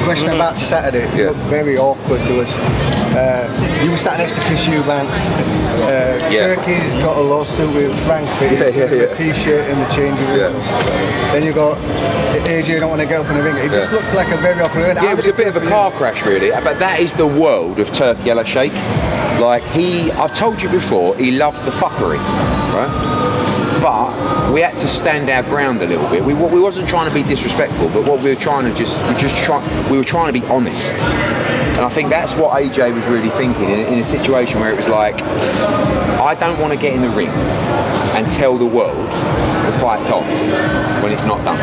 Question about Saturday. It looked very awkward. There was you were sat next to Chris Eubank. Turkey's got a lawsuit with Frank for the T-shirt in the changing rooms. Then you got AJ don't want to get up in the ring. It just looked like a very awkward event. Yeah, it was a bit of a car crash, really. But that is the world of Turkey Yellow Sheikh. Like I've told you before, he loves the fuckery, right? But we had to stand our ground a little bit. We wasn't trying to be disrespectful, but what we were trying to we were trying to be honest. And I think that's what AJ was really thinking in a situation where it was like, I don't want to get in the ring and tell the world the fight's on when it's not done.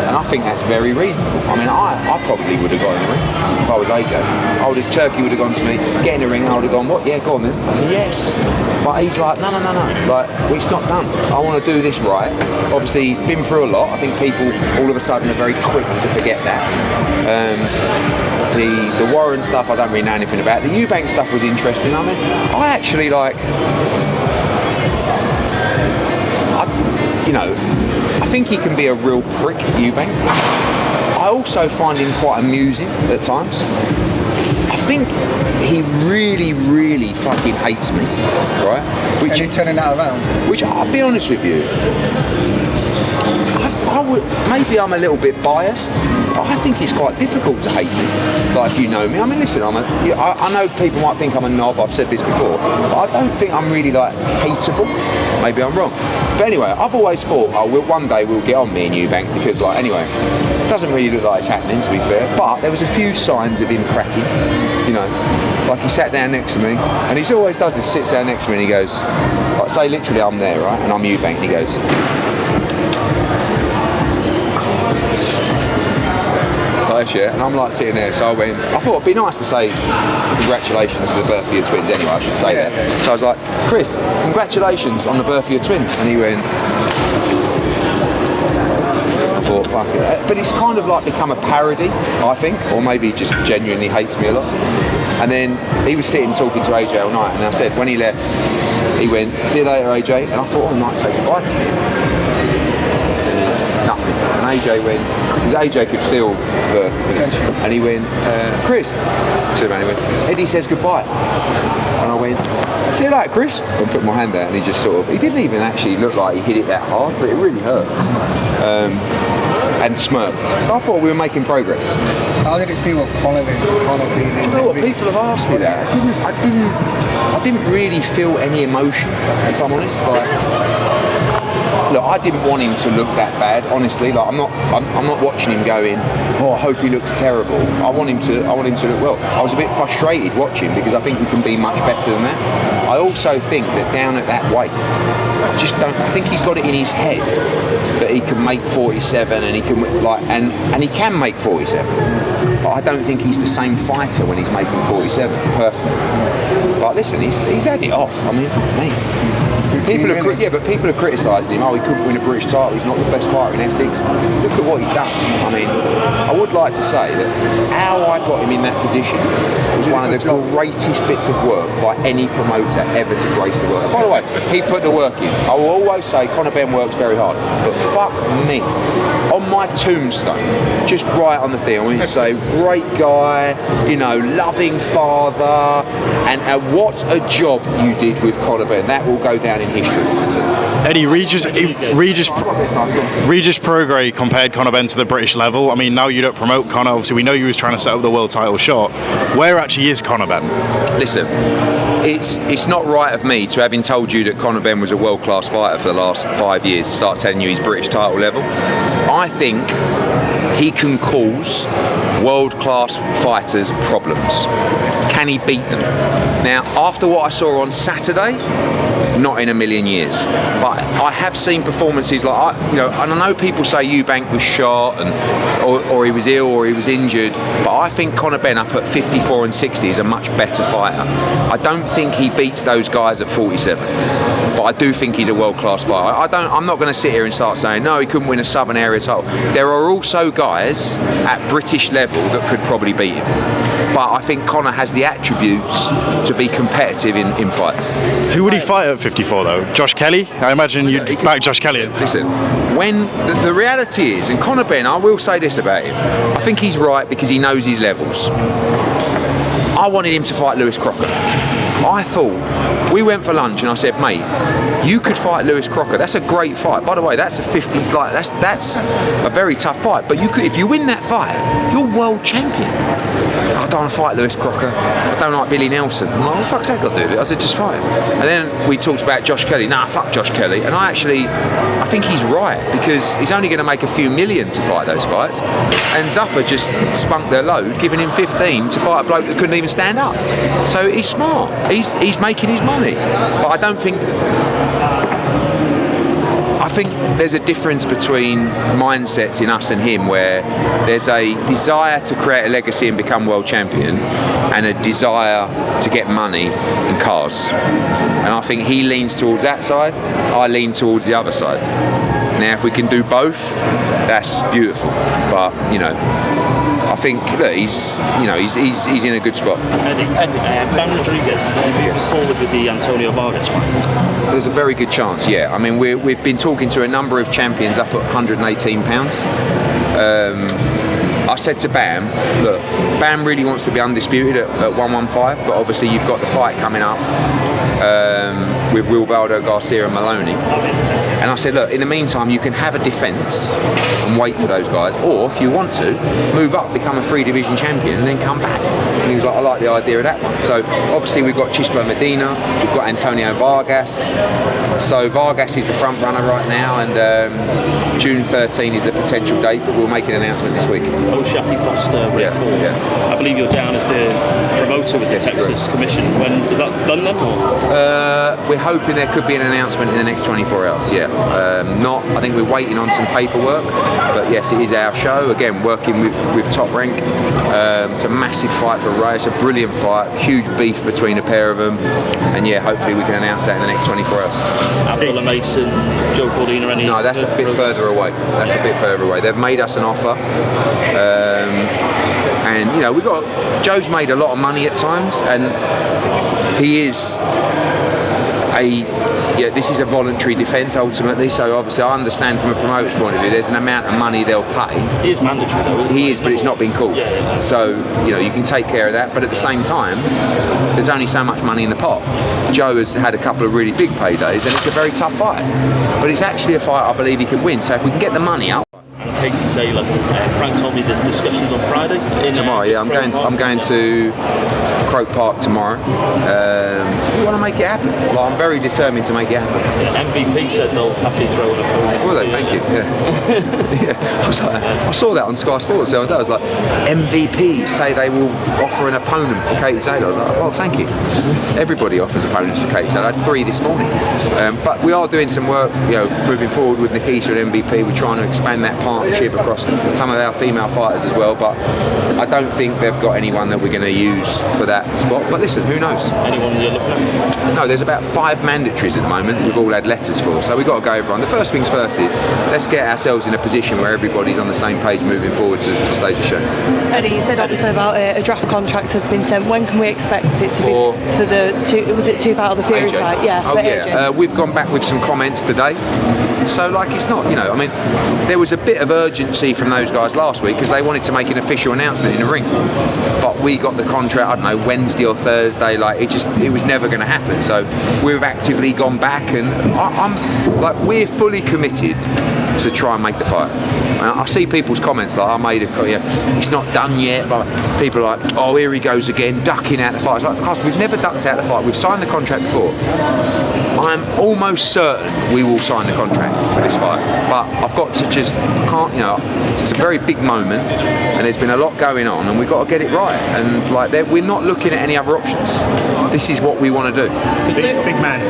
And I think that's very reasonable. I mean, I probably would have got in the ring if I was AJ. Turkey would have gone to me, get in the ring, and I would have gone, what? Yeah, go on then. Yes. But he's like, no. Like, well, it's not done. I want to do this right. Obviously, he's been through a lot. I think people all of a sudden are very quick to forget that. The Warren stuff, I don't really know anything about. The Eubank stuff was interesting. I mean, I actually like... I think he can be a real prick, Eubank. I also find him quite amusing at times. I think he really, really fucking hates me, right? And you're turning that around? Which, I'll be honest with you, maybe I'm a little bit biased, but I think it's quite difficult to hate me. Like, if you know me, I mean, listen, I know people might think I'm a knob. I've said this before, but I don't think I'm really like hateable. Maybe I'm wrong. But anyway, I've always thought, one day we'll get on, me and Eubank, because anyway, it doesn't really look like it's happening, to be fair. But there was a few signs of him cracking. Like he sat down next to me, and he always does this. Sits down next to me, and he goes, like, say literally, I'm there, right, and I'm Eubank, and he goes. And I'm like sitting there, so I thought it'd be nice to say congratulations to the birth of your twins anyway, I should say that. So I was like, Chris, congratulations on the birth of your twins. And he went, I thought, fuck it. But it's kind of like become a parody, I think, or maybe he just genuinely hates me a lot. And then he was sitting talking to AJ all night, and I said, when he left, he went, see you later, AJ. And I thought, I might say goodbye to me. Nothing. And AJ went, because AJ could feel the and he went, Chris, to him, and he went, Eddie says goodbye. And I went, see you later, Chris. And put my hand out, and he just he didn't even actually look like he hit it that hard, but it really hurt. And smirked. So I thought we were making progress. How did it feel with Conor being in? Do you know what, people have asked me that. I didn't really feel any emotion, if I'm honest. Look, I didn't want him to look that bad, honestly. Like, I'm not watching him going, oh, I hope he looks terrible. I want him to look well. I was a bit frustrated watching because I think he can be much better than that. I also think that down at that weight, I think he's got it in his head that he can make 47 and he can and he can make 47. But I don't think he's the same fighter when he's making 47, personally. But listen, he's had it off. I mean, fuck me. People are criticising him. Oh, he couldn't win a British title. He's not the best fighter in Essex. Look at what he's done. I mean, I would like to say that how I got him in that position was one of the greatest bits of work by any promoter ever to grace the work. By the way, he put the work in. I will always say Conor Benn works very hard, but fuck me. On my tombstone, just write on the thing, I want to say, great guy, loving father, and what a job you did with Conor Benn. That will go down in history. Eddie, Regis Prograis compared Conor Benn to the British level. I mean, now you don't promote Conor. Obviously, we know you was trying to set up the world title shot. Where actually is Conor Benn? Listen, it's not right of me to, having told you that Conor Benn was a world-class fighter for the last 5 years, to start telling you he's British title level. I think he can cause world-class fighters problems. Can he beat them? Now, after what I saw on Saturday, not in a million years. But I have seen performances like, and I know people say Eubank was shot or he was ill or he was injured, but I think Conor Benn up at 54 and 60 is a much better fighter. I don't think he beats those guys at 47. but I do think he's a world-class fighter. I'm not going to sit here and start saying no, he couldn't win a Southern Area title. There are also guys at British level that could probably beat him, but I think Conor has the attributes to be competitive in fights. Who would he fight at 54 though? Josh Kelly? I imagine you'd back Josh Kelly. Listen, when the reality is, and Conor Benn, I will say this about him, I think he's right because he knows his levels. I wanted him to fight Lewis Crocker. I thought, we went for lunch and I said, mate, you could fight Lewis Crocker. That's a great fight. By the way, that's a 50. Like that's a very tough fight. But you could, if you win that fight, you're world champion. I don't want to fight Lewis Crocker. I don't like Billy Nelson. I'm like, what the fuck's that got to do with it? I said, just fight him. And then we talked about Josh Kelly. Nah, fuck Josh Kelly. And I think he's right, because he's only going to make a few million to fight those fights. And Zuffa just spunked their load, giving him 15 to fight a bloke that couldn't even stand up. So he's smart. He's making his money. But I don't think... I think there's a difference between mindsets in us and him, where there's a desire to create a legacy and become world champion, and a desire to get money and cars. And I think he leans towards that side, I lean towards the other side. Now if we can do both, that's beautiful. But I think look, he's in a good spot. Ben Rodriguez moves forward with the Antonio Vargas fight. There's a very good chance, yeah. I mean, we've been talking to a number of champions up at 118 pounds. I said to Bam, look, Bam really wants to be undisputed at 115, but obviously you've got the fight coming up with Wilbaldo Garcia and Maloney. And I said, look, in the meantime, you can have a defence and wait for those guys, or if you want to, move up, become a 3-division champion, and then come back. And he was like, I like the idea of that one. So obviously we've got Chispa Medina, we've got Antonio Vargas. So Vargas is the front runner right now, and June 13 is the potential date, but we'll make an announcement this week. Shaki Foster, I believe you're down as the promoter with the Texas Commission. When is that done then? Or? We're hoping there could be an announcement in the next 24 hours. Yeah, I think we're waiting on some paperwork, but yes, it is our show. Again, working with Top Rank. It's a massive fight for Ray. It's a brilliant fight. Huge beef between the pair of them, and yeah, hopefully we can announce that in the next 24 hours. Abdullah Mason, Joe Cordina, any? No, that's a bit further away. That's a bit further away. They've made us an offer. And we've got Joe's made a lot of money at times, and he is this is a voluntary defence ultimately, so obviously I understand from a promoter's point of view there's an amount of money they'll pay. He is mandatory though. He is, but it's not been called. Yeah. So you can take care of that, but at the same time there's only so much money in the pot. Joe has had a couple of really big paydays, and it's a very tough fight, but it's actually a fight I believe he can win. So if we can get the money up. And Katie Taylor, Frank told me there's discussions on Friday. Tomorrow, yeah, I'm going to Croke Park tomorrow. We want to make it happen. I'm very determined to make it happen. MVP said they'll happily throw an opponent. Will they? Thank you. Yeah. I saw that on Sky Sports the other day. I was like, MVP say they will offer an opponent for Katie Taylor. I was like, well, thank you. Everybody offers opponents for Katie Taylor. I had 3 this morning. But we are doing some work, moving forward with Nikisa and MVP. We're trying to expand that partnership across some of our female fighters as well. But I don't think they've got anyone that we're going to use for that spot. But listen, who knows? Anyone you're looking at? No, there's about 5 mandatories at the moment we've all had letters for, so we've got to go over on. The first things first is, let's get ourselves in a position where everybody's on the same page moving forward to stage the show. Eddie, you said obviously about a draft contract has been sent. When can we expect it to be for the two out of the Fury AJ. fight? Yeah, oh yeah, we've gone back with some comments today. So it's not, I mean, there was a bit of urgency from those guys last week because they wanted to make an official announcement in the ring. But we got the contract, I don't know, Wednesday or Thursday, it was never going to happen. So we've actively gone back, and we're fully committed to try and make the fight. And I see people's comments I made it's not done yet, but people are like, oh, here he goes again, ducking out the fight. It's like, guys, we've never ducked out the fight. We've signed the contract before. I'm almost certain we will sign the contract for this fight, but I've got to it's a very big moment, and there's been a lot going on, and we've got to get it right. And we're not looking at any other options. This is what we want to do. Big man.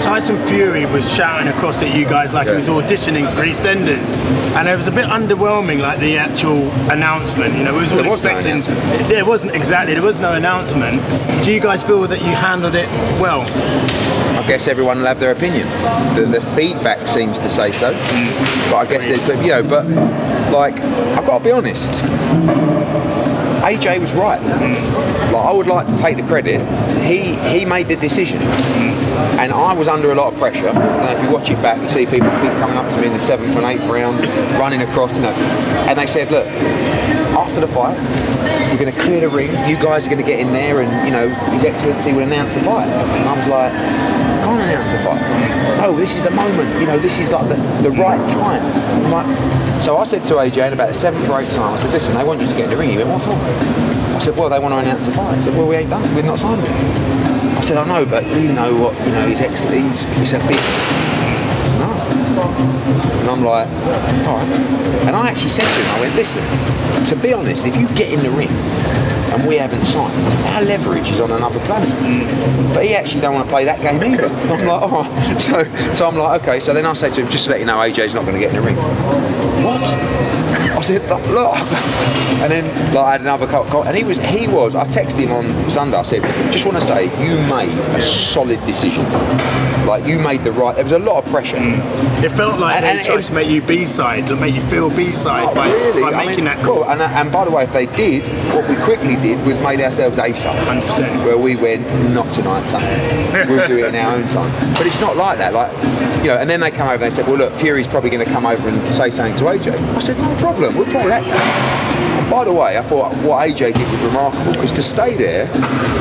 Tyson Fury was shouting across at you guys like he was auditioning for EastEnders, and it was a bit underwhelming, the actual announcement. We was all expecting. There wasn't exactly. There was no announcement. Do you guys feel that you handled it well? I guess everyone will have their opinion. The feedback seems to say so, but I guess there's, but like, I've got to be honest. AJ was right. Like, I would like to take the credit. He made the decision, and I was under a lot of pressure. And if you watch it back, you see people keep coming up to me in the 7th and 8th round, running across, and they said, look, after the fight, we're going to clear the ring. You guys are going to get in there, and His Excellency will announce the fight. And I was like, I can't announce the fight. No, this is the moment. This is like the right time. I'm like, so I said to AJ in about the 7th or 8th time, I said, listen, they want you to get in the ring. He went, what for? I said, well, they want to announce the fight. I said, well, we ain't done it. We've not signed it. I said, I know, but you know what? His Excellency, he's a bit. No. And I'm like, all right. And I actually said to him, I went, listen, to be honest, if you get in the ring and we haven't signed, our leverage is on another planet. But he actually don't want to play that game either. I'm like, all right. So I'm like, okay. So then I say to him, just to let you know, AJ's not going to get in the ring. What? I said, look. And then I had another call, and he was. I texted him on Sunday. I said, just want to say, you made a solid decision. Like, you made the right. There was a lot of pressure. It felt like they tried to make you B-side, to make you feel B-side by making that call. And by the way, if they did, what we quickly did was made ourselves A-side. 100%. Where we went, not tonight, son. We'll do it in our own time. But it's not like that. Like, and then they come over and they said, well, look, Fury's probably going to come over and say something to AJ. I said, no problem. We'll play that game. And by the way, I thought what AJ did was remarkable, because to stay there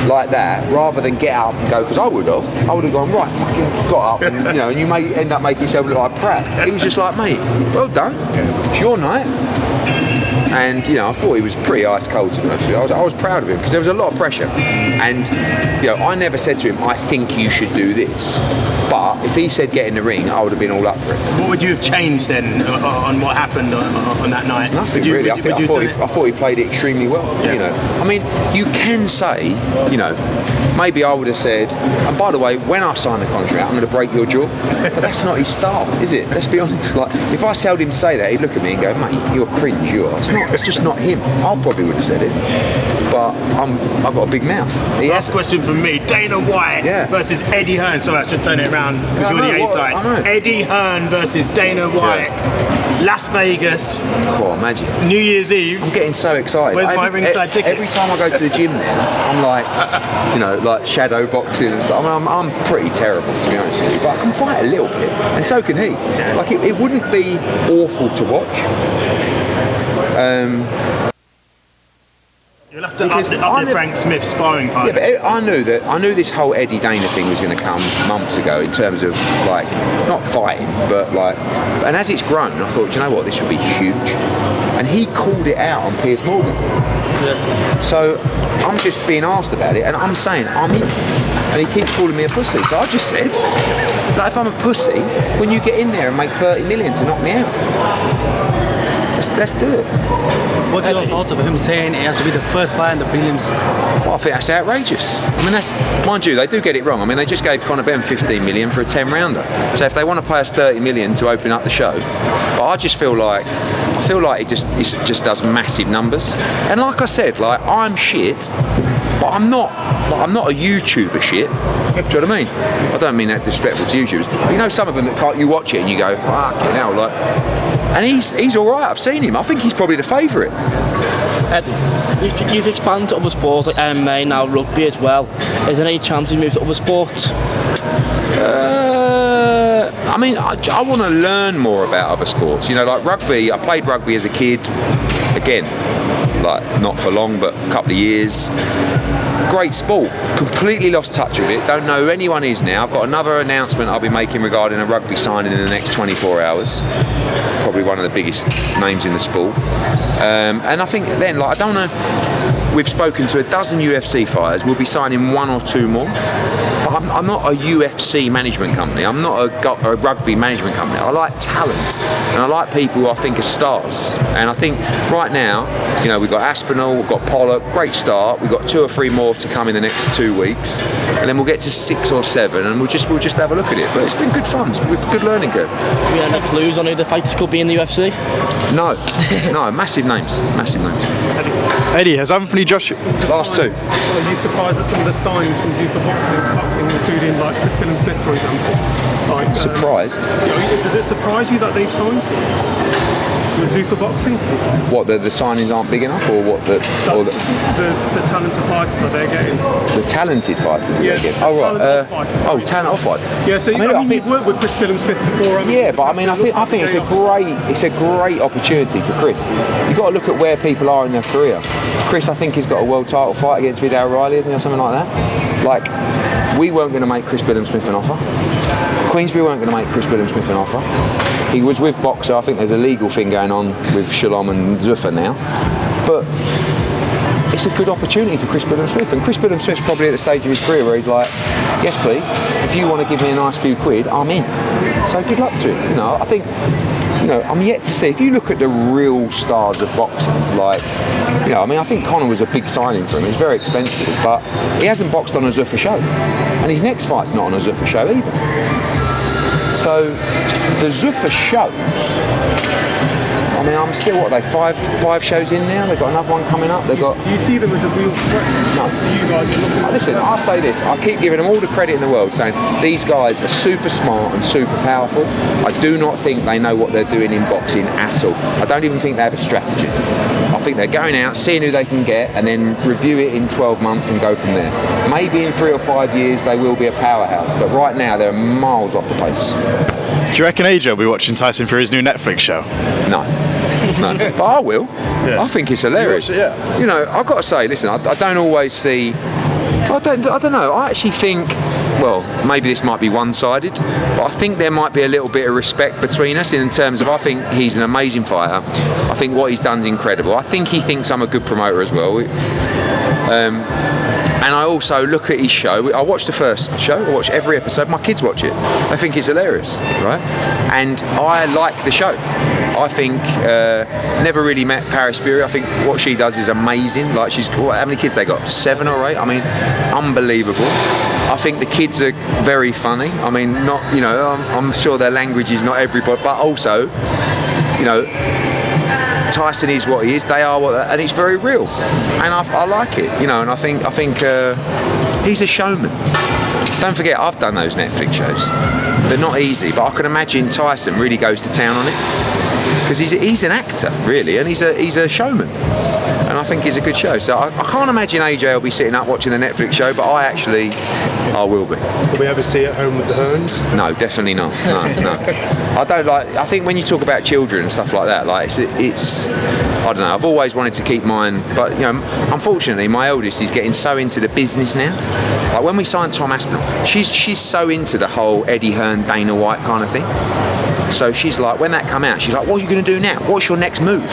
like that, rather than get up and go, because I would have gone, right, fucking got up, and and you may end up making yourself look like Pratt. He was just like, mate, well done. It's your night. And I thought he was pretty ice cold, to be honest with you. I was proud of him, because there was a lot of pressure. And I never said to him, I think you should do this. But if he said get in the ring, I would have been all up for it. What would you have changed then on what happened on that night? Nothing really. I thought he played it extremely well. Yeah. I mean, you can say, maybe I would have said, and by the way, when I sign the contract, I'm going to break your jaw. But that's not his style, is it? Let's be honest. Like, if I told him to say that, he'd look at me and go, mate, you're cringe. It's just not him. I probably would have said it, but I've got a big mouth. Last question from me: Dana White versus Eddie Hearn. Sorry, I should turn it around because you're the A-side. Eddie Hearn versus Dana White. Las Vegas. Oh, imagine. New Year's Eve. I'm getting so excited. Where's my ringside ticket? Every time I go to the gym now, I'm like, like shadow boxing and stuff. I mean, I'm pretty terrible, to be honest with you, but I can fight a little bit, and so can he. Like, it wouldn't be awful to watch. You'll have to up the Frank Smith sparring partner. Yeah, but I knew this whole Eddie Dana thing was going to come months ago, in terms of, like, not fighting, but like, and as it's grown, I thought, you know what, this would be huge. And he called it out on Piers Morgan. Yeah. So I'm just being asked about it, and I'm saying I'm in, and he keeps calling me a pussy. So I just said that if I'm a pussy, when you get in there and make 30 million to knock me out, let's do it. What are your thoughts of him saying it has to be the first fight in the prelims? Well, I think that's outrageous. I mean, that's, mind you, they do get it wrong. I mean, they just gave Conor Benn 15 million for a 10-rounder. So if they want to pay us 30 million to open up the show, but I just feel like it just does massive numbers. And like I said, like, I'm shit, but I'm not a YouTuber shit. Do you know what I mean? I don't mean that disrespectful to YouTubers. But some of them that you watch it and you go, fucking hell, like. And he's all right. I've seen him. I think he's probably the favourite. Eddie, you've expanded to other sports like MMA, now rugby as well. Is there any chance you move to other sports? I mean, I want to learn more about other sports. Like rugby. I played rugby as a kid. Again, like, not for long, but a couple of years. Great sport. Completely lost touch with it. Don't know who anyone is now. I've got another announcement I'll be making regarding a rugby signing in the next 24 hours. Probably one of the biggest names in the sport. And I think then, like, I don't know. We've spoken to a dozen UFC fighters. We'll be signing one or two more. But I'm not a UFC management company. I'm not a rugby management company. I like talent, and I like people who I think are stars. And I think right now, we've got Aspinall, we've got Pollock, great start. We've got 2 or 3 more to come in the next 2 weeks, and then we'll get to 6 or 7, and we'll just have a look at it. But it's been good fun. It's been a good learning curve. Do you have any clues on who the fighters could be in the UFC? No, massive names. Eddie, has Anthony Joshua. Last two. Are you surprised at some of the signs from Zuffa boxing, including like Chris Smith, for example? Like, Surprised? Does it surprise you that they've signed with Zuffa boxing? What, the signings aren't big enough, or what? The talented fighters that they're getting. The talented fighters that they're getting. Talent of fighters. Yeah, so I think you've worked with Chris Smith before. Yeah, but I mean, I think it's a great opportunity for Chris. You've got to look at where people are in their career. Chris, I think, has got a world title fight against Vidal Riley, isn't he, or something like that? Like, we weren't going to make Chris Smith an offer. Queensberry weren't going to make Chris Smith an offer. He was with Boxer. I think there's a legal thing going on with Shalom and Zuffa now. But it's a good opportunity for Chris Smith. And Chris Smith's probably at the stage of his career where he's like, yes, please, if you want to give me a nice few quid, I'm in. So good luck to him. I think, I'm yet to see. If you look at the real stars of boxing, like, I think Conor was a big signing for him. It was very expensive, but he hasn't boxed on a Zuffa show. And his next fight's not on a Zuffa show either. So the Zuffa shows, I'm still, five shows in now? They've got another one coming up. Do you see them as a real threat to you guys? Listen, I say this, I keep giving them all the credit in the world, saying these guys are super smart and super powerful. I do not think they know what they're doing in boxing at all. I don't even think they have a strategy. I think they're going out, seeing who they can get, and then review it in 12 months and go from there. Maybe in 3 or 5 years they will be a powerhouse, but right now they're miles off the pace. Do you reckon AJ will be watching Tyson Fury's new Netflix show? No, but I will. Yeah. I think it's hilarious. I've got to say, listen, I don't always see. I don't know. I actually think, well, maybe this might be one-sided, but I think there might be a little bit of respect between us in terms of, I think he's an amazing fighter. I think what he's done is incredible. I think he thinks I'm a good promoter as well. And I also look at his show. I watch the first show. I watch every episode. My kids watch it. They think it's hilarious, right? And I like the show. I think never really met Paris Fury. I think what she does is amazing. Like, how many kids they got? 7 or 8. I mean, unbelievable. I think the kids are very funny. I mean, not, I'm sure their language is not everybody, but also, Tyson is what he is. They are what, and it's very real, and I like it. And I think he's a showman. Don't forget, I've done those Netflix shows. They're not easy, but I can imagine Tyson really goes to town on it because he's an actor, really, and he's a showman. And I think it's a good show. So I can't imagine AJ will be sitting up watching the Netflix show, but I will be. Will we ever see it at home with the Hearns? No, definitely not. No. I think when you talk about children and stuff like that, like it's I don't know. I've always wanted to keep mine, but unfortunately, my eldest is getting so into the business now. Like when we signed Tom Aspinall, she's so into the whole Eddie Hearn, Dana White kind of thing. So she's like, when that come out, she's like, what are you going to do now? What's your next move?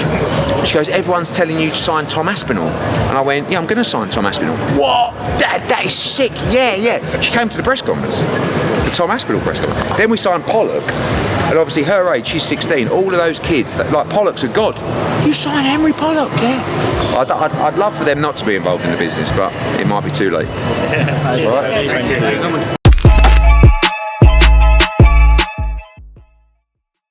She goes, everyone's telling you to sign Tom Aspinall. And I went, yeah, I'm going to sign Tom Aspinall. What? That is sick. Yeah. She came to the press conference, the Tom Aspinall press conference. Then we signed Pollock. And obviously her age, she's 16. All of those kids, like Pollock's a god. You sign Henry Pollock, yeah. I'd love for them not to be involved in the business, but it might be too late. All right. Thank you.